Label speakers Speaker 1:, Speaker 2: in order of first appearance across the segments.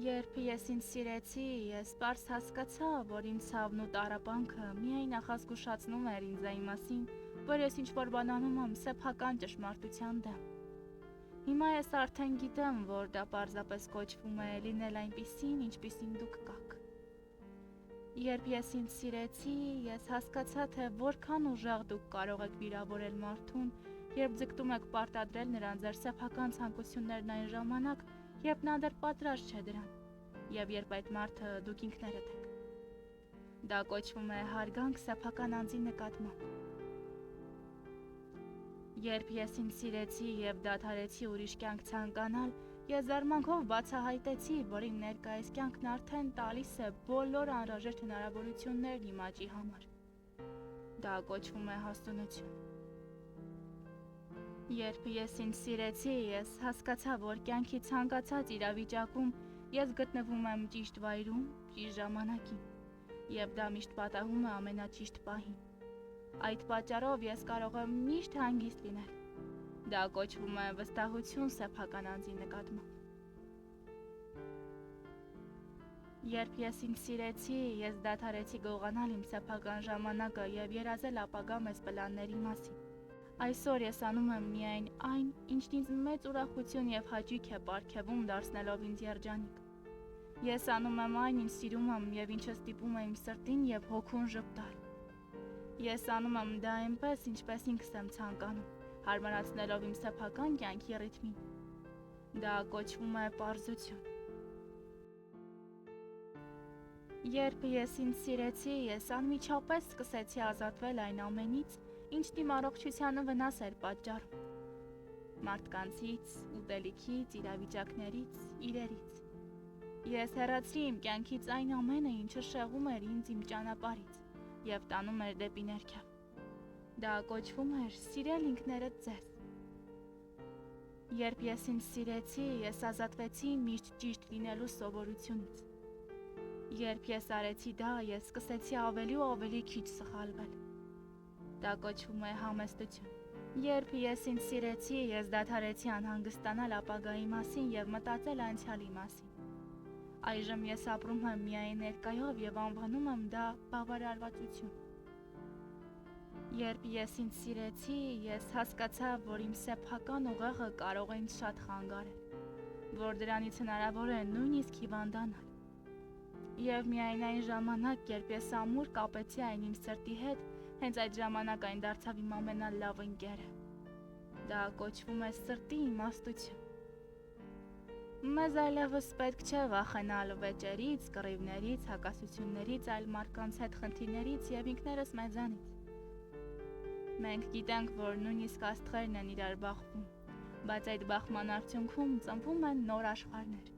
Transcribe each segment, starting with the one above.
Speaker 1: Երբ ես ինձ սիրեցի, ես պարզ հասկացա, որ իմ ցավն ու տառապանքը միայն նախազգուշացնում էր ինձ այն մասին, որ ես ինչ-որ բան անում եմ սեփական ճշմարտության դեմ։ Հիմա ես արդեն գիտեմ, որ դա պարզապես կոչվում է լինել այնպիսին, ինչպիսին դուք կաք։ Երբ ես ինձ սիրեցի, ես հասկացա, թե որքան ուժեղ դուք կարող եք վիրավորել մարդուն, երբ ձգտում եք պարտադրել նրան ձեր սեփական ցանկություններն այն ժամանակ, երբ նա դեռ պատրաստ չէ դրան, եւ երբ այդ մարդը դուք ինքներդ եք։ Դա կոչվում է հարգանք սեփական անձի նկատմամբ։ Երբ ես ինձ սիրեցի եւ դադարեցի ուրիշ կյանք ցանկանալ, ես զարմանքով բացահայտեցի, որ իմ ներկայիս կյանքն արդեն տալիս է բոլոր անհրաժեշտ հնարավորություններն իմ աճի համար։ Դա կոչվում է հասունություն։ Երբ ես ինձ սիրեցի, ես հասկացա, որ կյանքի ցանկացած իրավիճակում ես գտնվում եմ ճիշտ վայրում, ճիշտ ժամանակին, եւ դա միշտ պատահում է ամենաճիշտ պահին։ Այդ պատճառով ես կարող եմ միշտ հանգիստ լինել։ Դա կոչվում է վստահություն սեփական անձի նկատմամբ։ Երբ ես ինձ սիրեցի, ես դադարեցի գողանալ իմ սեփական ժամանակը եւ երազել ապագա մեծ պլանների մասին։ Այսօր ես անում եմ միայն այն, ինչն ինձ մեծ ուրախություն եւ հաճույք է պարգևում, դարձնելով ինձ երջանիկ։ Ես անում եմ այն, ինչ սիրում եմ եւ ինչը ստիպում է իմ սրտին եւ հոգուն ժպտալ։ Ես անում եմ դա այնպես, ինչպես ինքս եմ ցանկանում, հարմարացնելով իմ սեփական կյանքի ռիթմին։ Դա կոչվում է պարզություն։ Երբ ես ինձ սիրեցի, ես անմիջապես սկսեցի ազատվել այն ամենից, ինչն իմ առողջությանը վնաս էր պատճառում։ Մարդկանցից, ուտելիքից, իրավիճակներից, իրերից։ Ես հեռացրի իմ կյանքից այն ամենը, ինչը շեղում էր ինձ իմ ճանապարհից եւ տանում էր դեպի ներքև։ Դա կոչվում էր սիրել ինքներդ ձեզ։ Երբ ես ինձ սիրեցի, ես ազատվեցի միշտ ճիշտ լինելու սովորությունից։ Երբ ես արեցի դա, ես սկսեցի ավելի ու ավելի քիչ սխալվել։ Դա կոչվում է համեստություն։ Երբ ես ինձ սիրեցի, ես դադարեցի անհանգստանալ ապագայի մասին եւ մտածել անցյալի մասին։ Այժմ ես ապրում եմ միայն ներկայով եւ անվանում եմ դա բավարարվածություն։ Երբ ես ինձ սիրեցի, ես հասկացա, որ իմ սեփական ուղեղը կարող է ինձ շատ խանգարել, որ դրանից հնարավոր է նույնիսկ հիվանդանալ։ Եվ միայն այն ժամանակ, երբ ես ամուր կապեցի այն իմ սրտի հետ, հենց այդ ժամանակ այն դարձավ իմ ամենալավ ընկերը։ Դա կոչվում է սրտի իմաստություն։ Մեզ այլևս պետք չէ վախենալ վեճերից, կռիվներից, հակասություններից, այլ մարդկանց հետ խնդիրներից եւ ինքներս մեզանից։ Մենք գիտենք, որ նույնիսկ աստղերն են իրար բախվում, բայց այդ բախման արդյունքում ծնվում են նոր աշխարհներ։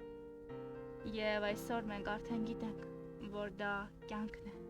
Speaker 1: Եվ այսօր մենք արդեն գիտենք, որ դա կյանքն է։